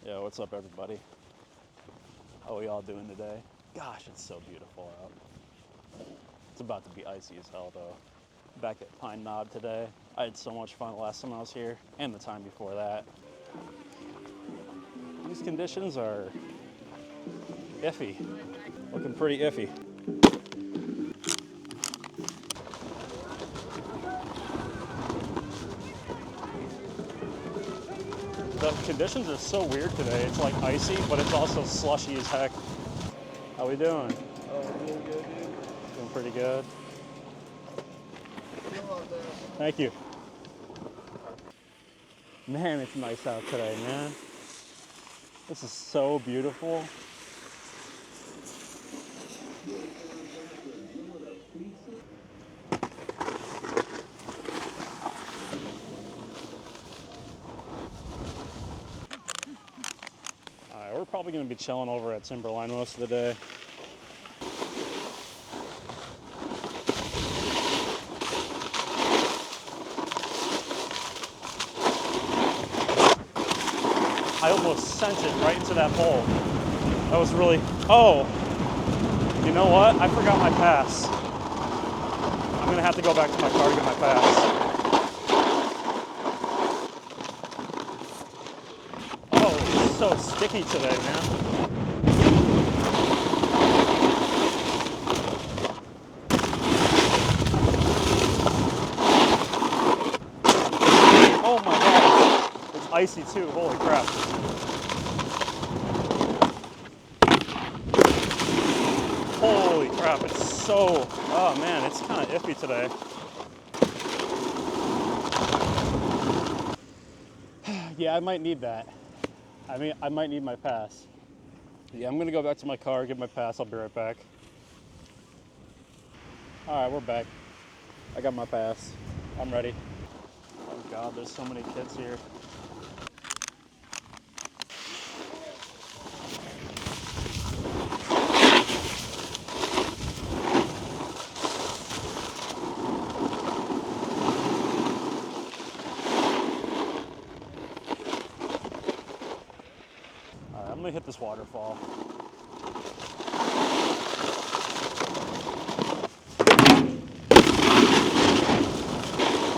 Yo, what's up, everybody? How are we all doing today? Gosh, it's so beautiful out. It's about to be icy as hell, though. Back at Pine Knob today. I had so much fun the last time I was here, and the time before that. These conditions are iffy. Looking pretty iffy. The conditions are so weird today. It's like icy, but it's also slushy as heck. How we doing? Oh, doing good, dude. Doing pretty good. Thank you. Man, it's nice out today, man. This is so beautiful. All right, we're probably gonna be chilling over at Timberline most of the day. I almost sent it right into that hole. That was really, oh, you know what? I forgot my pass. I'm gonna have to go back to my car to get my pass. Oh, it's so sticky today, man. Oh my God, it's icy too, holy crap. Holy crap, it's so, oh man, it's kind of iffy today. Yeah, I might need that. I might need my pass. Yeah, I'm gonna go back to my car, get my pass, I'll be right back. All right, we're back. I got my pass. I'm ready. Oh God, there's so many kids here. All right, I'm gonna hit this waterfall.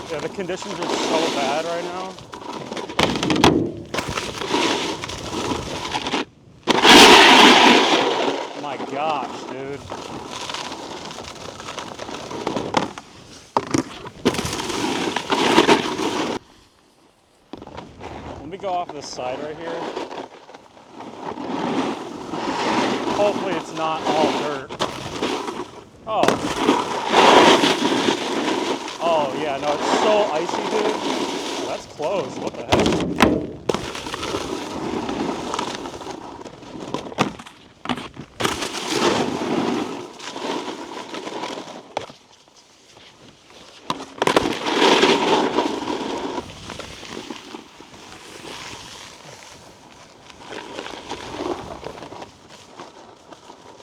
Yeah, the conditions are so bad right now. My gosh, dude. Let me go off this side right here. Hopefully it's not all dirt. Oh. Oh yeah, no, it's so icy, dude. Oh, that's closed, what the heck?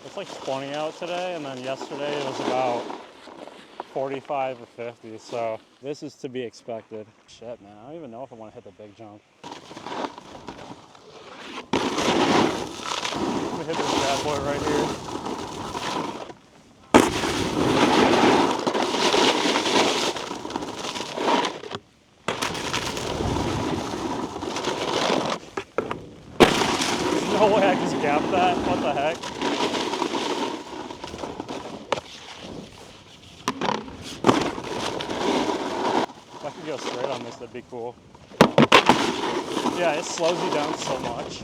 It's like 20 out today, and then yesterday it was about 45 or 50, so this is to be expected. Shit, man, I don't even know if I want to hit the big jump. I'm gonna hit this bad boy right here. There's no way I just gapped that, what the heck? If I could go straight on this, that'd be cool. Yeah, it slows you down so much.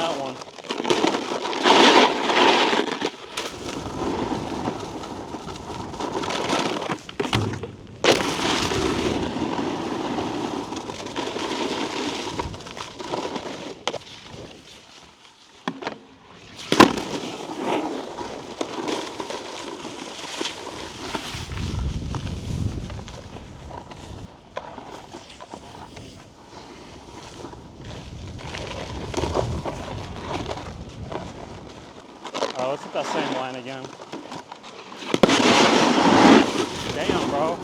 that one. Oh, let's hit that same line again. Damn, bro.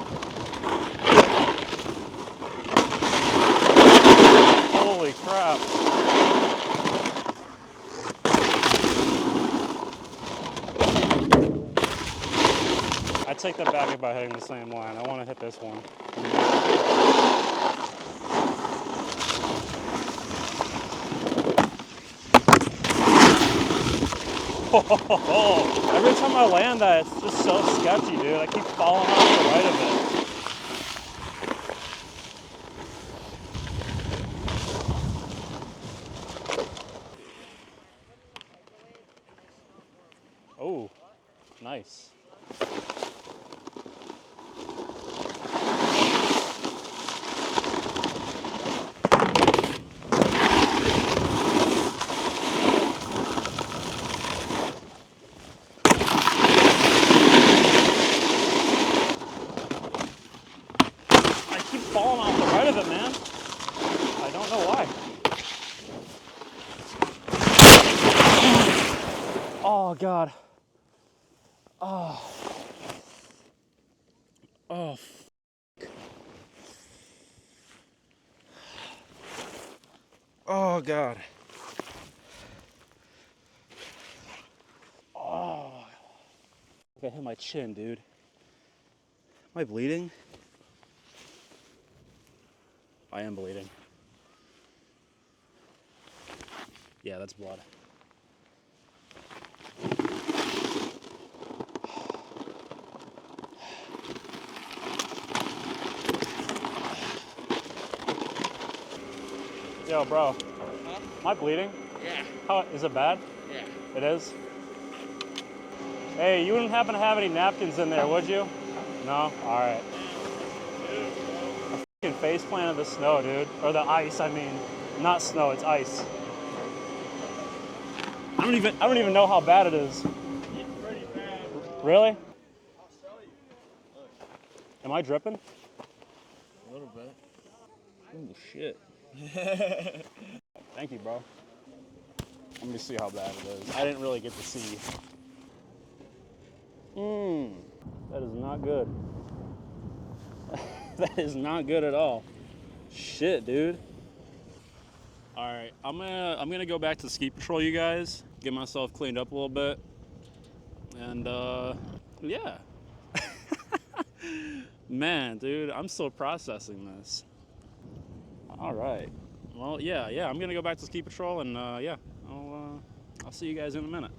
Holy crap. I take that back about hitting the same line. I want to hit this one. Oh, every time I land that, it's just so sketchy, dude. I keep falling off the right of it. Oh, nice. I keep falling off the right of it, man. I don't know why. Oh, God. Oh. Oh. Oh, God. Oh. I hit my chin, dude. Am I bleeding? I am bleeding. Yeah, that's blood. Yo, bro. Huh? Am I bleeding? Yeah. How, is it bad? Yeah. It is? Hey, you wouldn't happen to have any napkins in there, would you? No? Alright. Fucking face planted the snow, dude. Or the ice, I mean. Not snow, it's ice. I don't even know how bad it is. It's pretty bad, bro. Really? I'll show you. Look. Am I dripping? A little bit. Oh, shit. Thank you, bro. Let me see how bad it is. I didn't really get to see. That is not good. That is not good at all. Shit, dude. All right, I'm gonna go back to ski patrol, you guys. Get myself cleaned up a little bit, and yeah. Man, dude, I'm still processing this. All right. Well, yeah. I'm gonna go back to ski patrol, and yeah, I'll see you guys in a minute.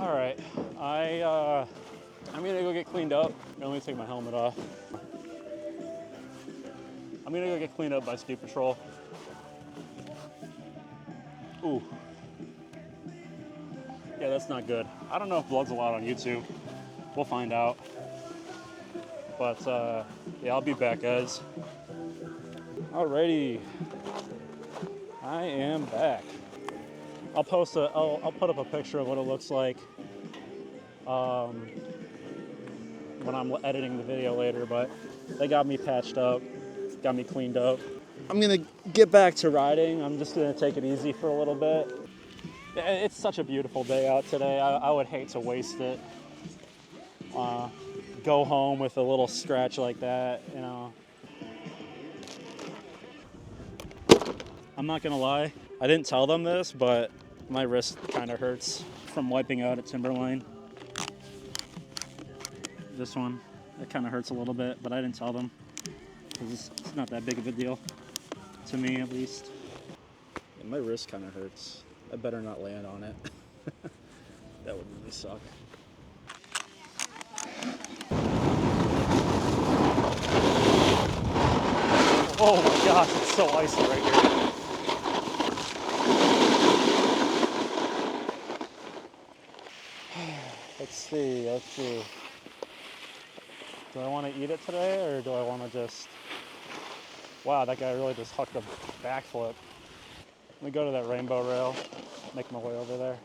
All right, I'm gonna go get cleaned up. Let me take my helmet off. I'm gonna go get cleaned up by ski patrol. Ooh. Yeah, that's not good. I don't know if blood's allowed on YouTube. We'll find out. But yeah, I'll be back, guys. Alrighty, I am back. I'll put up a picture of what it looks like when I'm editing the video later. But they got me patched up, got me cleaned up. I'm gonna get back to riding. I'm just gonna take it easy for a little bit. It's such a beautiful day out today. I would hate to waste it. Go home with a little scratch like that, you know. I'm not gonna lie, I didn't tell them this, but my wrist kind of hurts from wiping out at Timberline. This one, it kind of hurts a little bit, but I didn't tell them. because it's not that big of a deal. To me, at least. Yeah, my wrist kind of hurts. I better not land on it. That would really suck. Oh my gosh, it's so icy right here. Let's see. Do I want to eat it today, or do I want to just... Wow, that guy really just hucked a backflip. Let me go to that rainbow rail, make my way over there.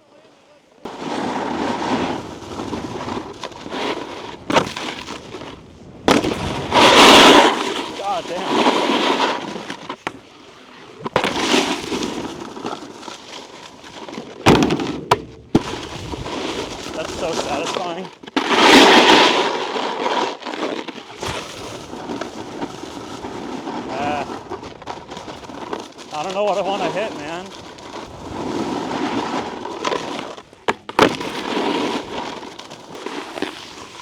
God damn. That's so satisfying. I don't know what I want to hit, man.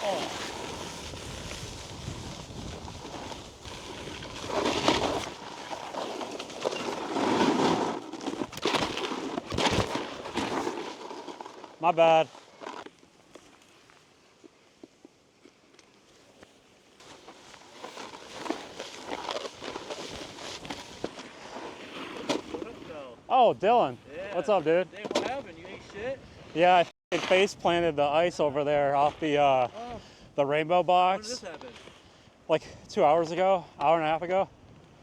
Oh. My bad. Oh, Dylan. Yeah. What's up, dude? Hey, what happened? You ate shit? Yeah, I face planted the ice over there off the rainbow box. When did this happen? Like 2 hours ago, hour and a half ago.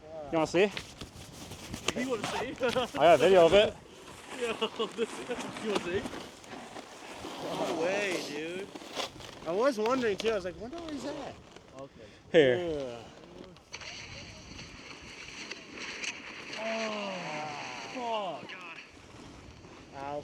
Yeah. You want to see? You want to see? I got a video of it. Yo, you want to see? No way, dude. I was wondering too. I was like, wonder where he's at. Okay. Here. Yeah. Oh, Ow.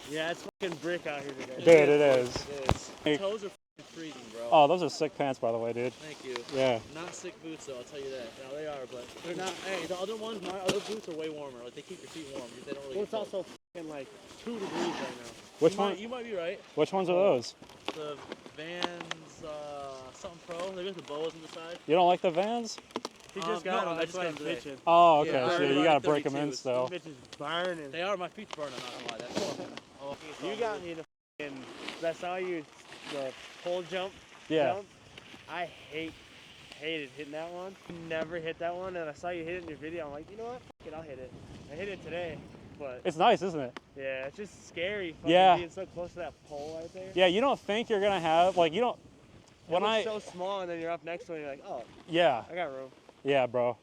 Yeah, it's fucking brick out here today. Dude, it is. it is. Hey. Toes are fucking freezing, bro. Oh, those are sick pants, by the way, dude. Thank you. Yeah. Not sick boots, though, I'll tell you that. No, they are, but they're not. Hey, the other ones, my other boots are way warmer. Like, they keep your feet warm because they don't really Well, it's get cold. also fucking like 2 degrees right now. Which one? You might be right. Which ones are those? The Vans, something pro. They got the boas on the side. You don't like the Vans? He just No, got I them. That's just why got I'm them today. bitching. Oh, okay. Yeah, So they're you gotta like break them in 32s. still. These bitches burning. They are. My feet's burning, I'm not gonna lie. That's oh, You got me to fucking. I saw you the pole jump. Yeah. Jump. I hated hitting that one. Never hit that one, and I saw you hit it in your video. I'm like, you know what? Fuck it, I'll hit it. I hit it today, but It's nice, isn't it? yeah, it's just scary. Fucking Yeah. being so close to that pole right there. Yeah, you don't think you're gonna have like you don't. When It looks so small, and then you're up next to it, and you're like, oh, yeah, I got room. yeah, bro.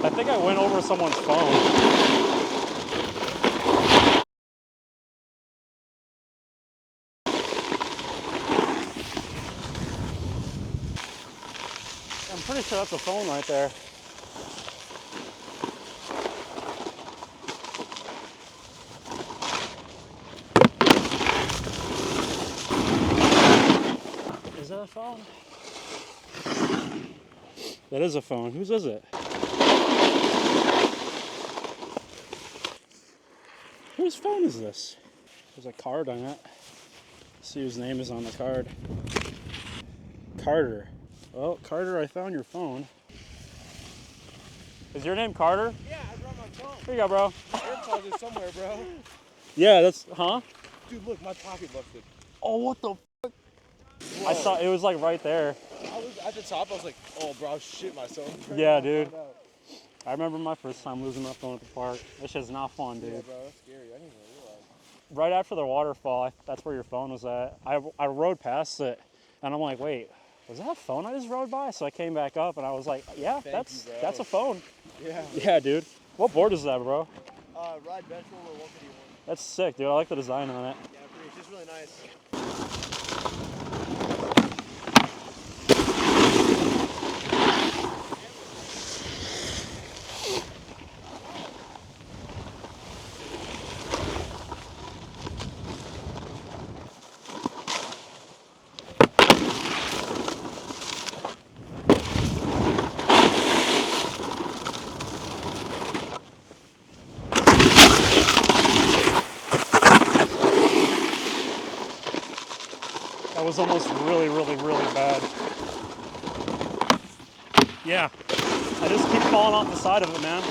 I think I went over someone's phone. I'm pretty sure that's a phone right there. Is that a phone? That is a phone. Whose is it? Whose phone is this? There's a card on it. See whose name is on the card. Carter. Well, Carter, I found your phone. Is your name Carter? Yeah, I brought my phone. Here you go, bro. AirPods is somewhere, bro. Yeah, that's, huh? Dude, look, my pocket busted. Oh, what the fuck? I saw, it was like right there. I was at the top. I was like, oh, bro, I shit myself. Yeah, dude. I remember my first time losing my phone at the park. This shit's not fun, dude. Yeah, bro, that's scary. I didn't even realize. Right after the waterfall, that's where your phone was at. I rode past it, and I'm like, wait, was that a phone I just rode by? So I came back up, and I was like, yeah, that's a phone. Yeah. Yeah, dude. What board is that, bro? Ride Ventral or 151. That's sick, dude. I like the design on it. Yeah, it's just really nice. was almost really, really, really bad. Yeah, I just keep falling off the side of it, man.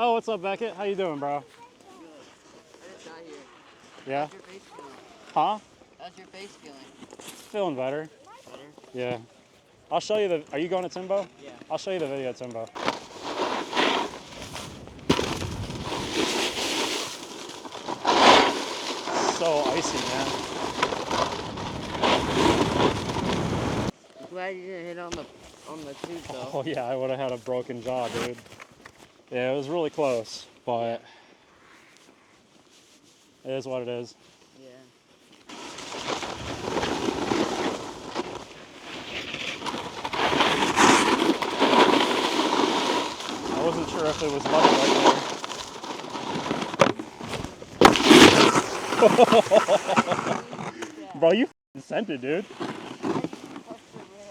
Oh, what's up, Beckett? How you doing, bro? I just got here. Yeah? How's your face feeling? Huh? How's your face feeling? Feeling better. Better? Yeah. I'll show you the, are you going to Timbo? Yeah. I'll show you the video, Timbo. So icy, man. I'm glad you didn't hit on the tube though. Oh yeah, I would have had a broken jaw, dude. Yeah, it was really close, but it is what it is. Yeah. I wasn't sure if it was muddy right there. Bro, you f***ing sent it, dude.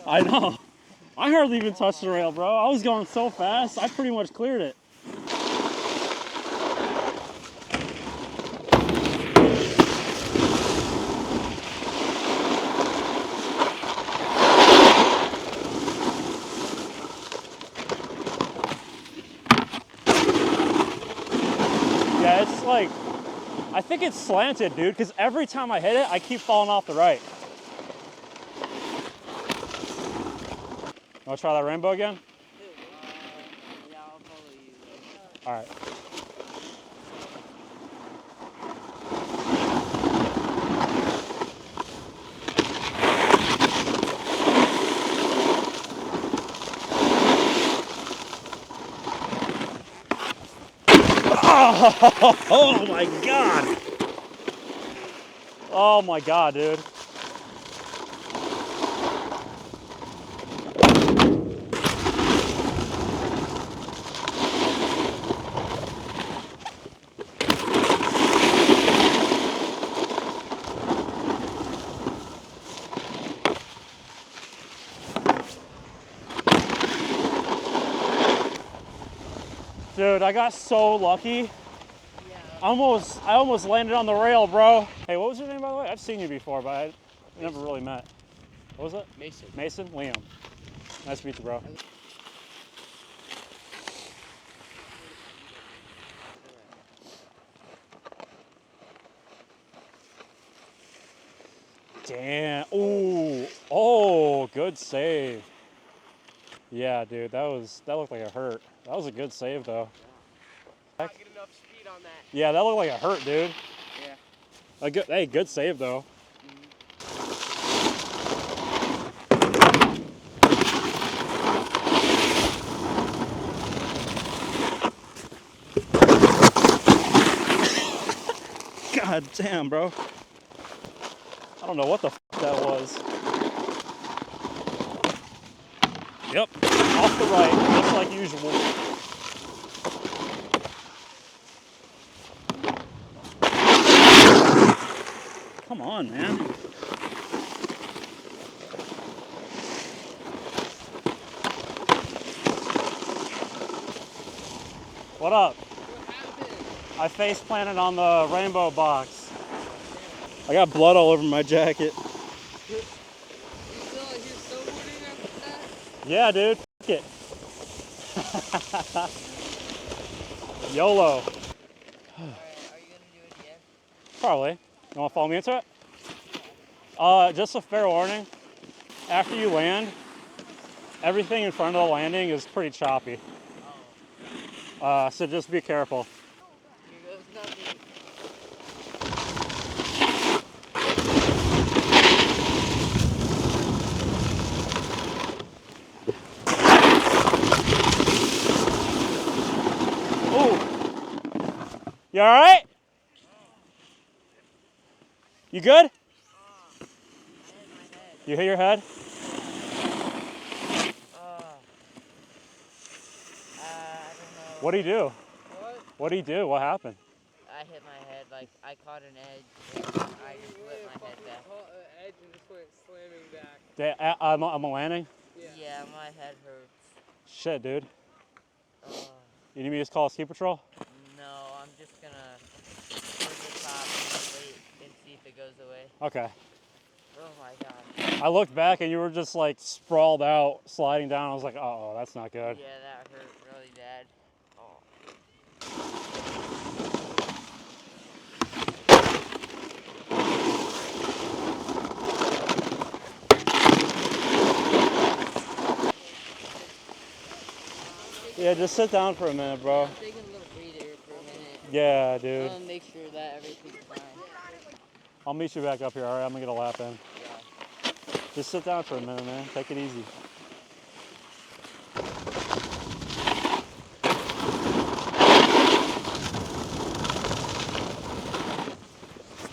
I know. I hardly even touched the rail, bro. I was going so fast, I pretty much cleared it. Yeah, it's like, I think it's slanted, dude, because every time I hit it, I keep falling off the right. Want to try that rainbow again? Yeah, I'll follow you. All right. Oh my God. Oh my God, dude. Dude, I got so lucky. I almost landed on the rail, bro. Hey, what was your name, by the way? I've seen you before, but I never really met. What was it? Mason. Mason? Liam. Nice to meet you, bro. Damn. Ooh. Oh, good save. Yeah, dude, that looked like it hurt. That was a good save, though. Not get enough speed on that. Yeah, that looked like it hurt, dude. Yeah. Hey, good save, though. God damn, bro. I don't know what the f that was. Yep, off the right, just like usual. Come on, man. What up? What happened? I face planted on the rainbow box. I got blood all over my jacket. You still out here snowboarding after that? Yeah, dude. F it. YOLO. Alright, are you gonna do it again? Probably. You want to follow me into it? Just a fair warning. After you land, everything in front of the landing is pretty choppy. So just be careful. Here goes nothing. You all right? You good? You hit your head? I don't know. What do you do? What? What do you do? What happened? I hit my head, like, I caught an edge, and I just flipped my head back. Caught an edge and just went slamming back. I'm a landing? Yeah, my head hurts. Shit, dude. Uh, You need me to just call ski patrol? no, I'm just gonna turn the top and wait and see if it goes away. Okay. Oh my god. I looked back and you were just like sprawled out, sliding down. I was like, uh-oh, that's not good. Yeah, that hurt really bad. Oh. Yeah, just sit down for a minute, bro. I'm taking a little breather for a minute. Yeah, dude. Make sure that everything's fine. I'll meet you back up here, all right? I'm gonna get a lap in. Yeah. Just sit down for a minute, man. Take it easy.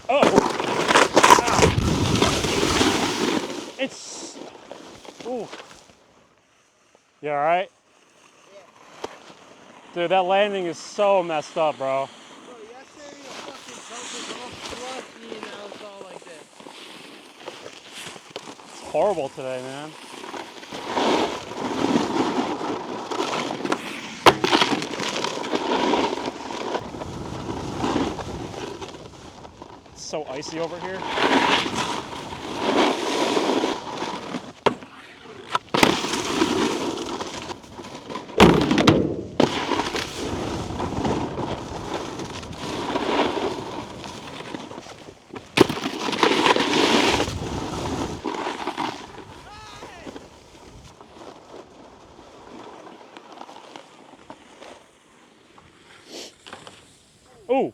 Oh! Ah. It's... Ooh. You all right? Dude, that landing is so messed up, bro. Bro, yesterday the fucking bump was all fluffy and now it's all like this. It's horrible today, man. It's so icy over here. Ooh.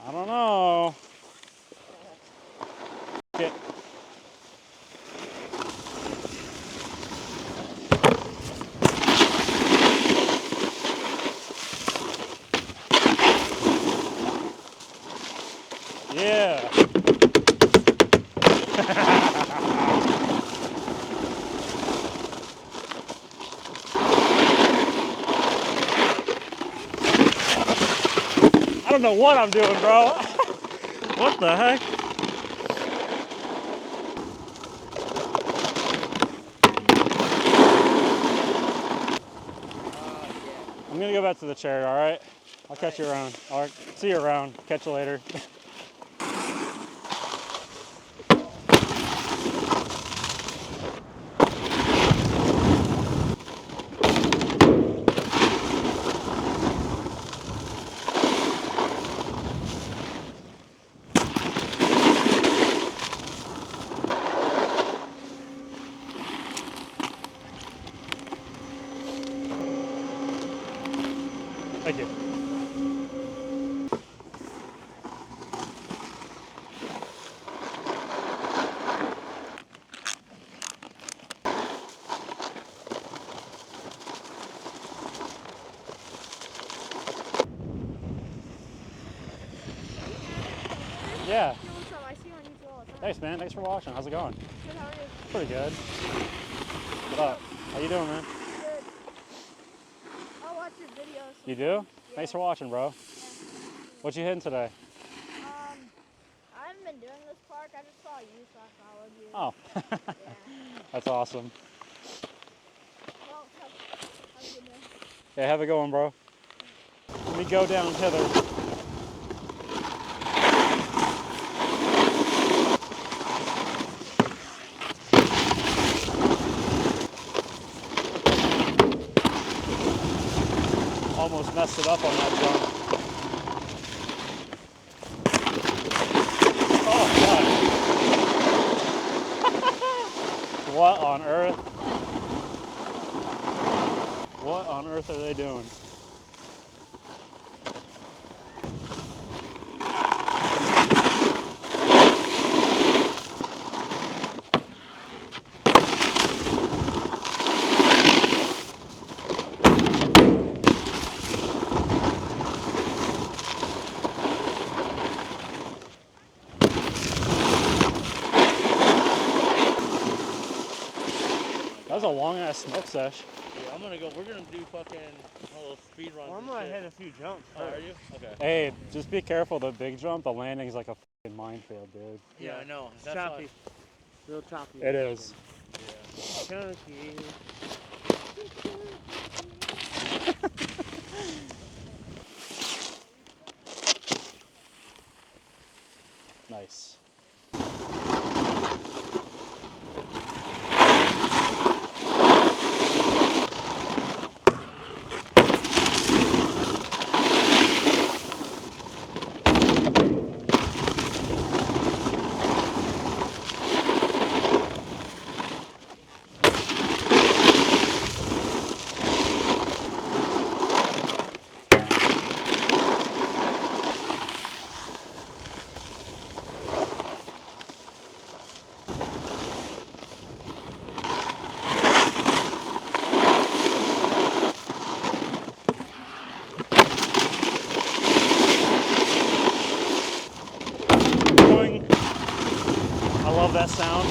I don't know. Get. Yeah. I don't know what I'm doing, bro. What the heck? I'm gonna go back to the chair, all right? I'll catch you around. All right, see you around. Catch you later. Thank you. Yeah. What's up? I see you on YouTube all the time. Thanks, man. Thanks for watching. How's it going? Good, how are you? Pretty good. What up? How you doing, man? Good. I'll watch your videos. You do? Yeah. Thanks for watching, bro. Yeah. What you hitting today? I haven't been doing this park. I just saw you, so I followed you. Oh, Yeah. that's awesome. Well, have a good day. Yeah, have a good one, bro. Let me go down hither. Almost messed it up on that jump. Oh, God. What on earth? What on earth are they doing? was a long ass smoke sesh. Yeah, I'm gonna go. We're gonna do fucking a little speed run. Well, I'm gonna hit a few jumps. Oh, are first. you? Okay. Hey, just be careful the big jump. The landing's like a fucking minefield, dude. Yeah, I know. It's That's choppy. why. Real choppy. It is. Yeah. Chunky. Nice. Boing. I love that sound.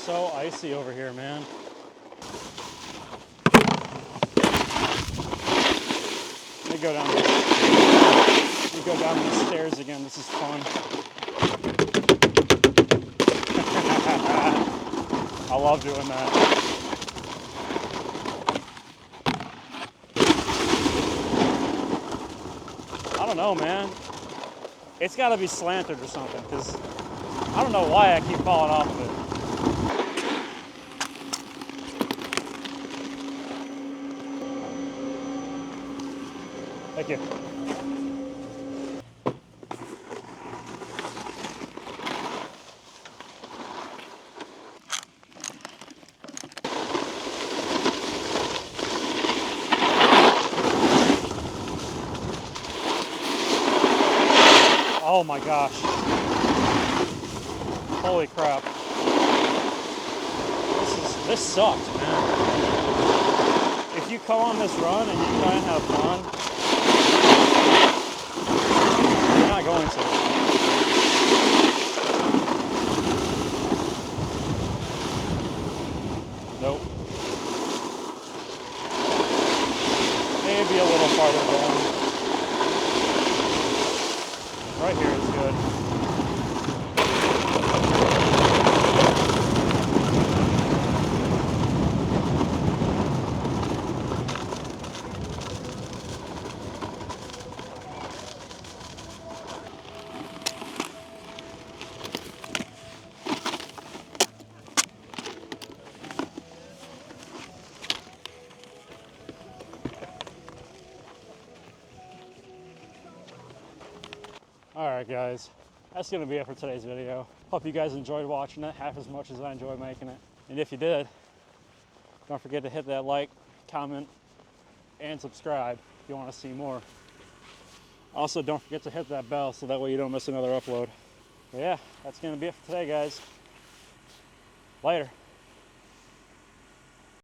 So icy over here, man. Let me go down. Let me go down these stairs again. This is fun. I love doing that. I don't know, man. It's got to be slanted or something, because I don't know why I keep falling off of it. Thank you. Oh my gosh. Holy crap. This sucked, man. If you come on this run and you try and have fun, you're not going to. Nope. Maybe a little farther down. Right here is good. Alright guys, that's going to be it for today's video. Hope you guys enjoyed watching it half as much as I enjoyed making it. And if you did, don't forget to hit that like, comment, and subscribe if you want to see more. Also, don't forget to hit that bell so that way you don't miss another upload. But yeah, that's going to be it for today, guys. Later.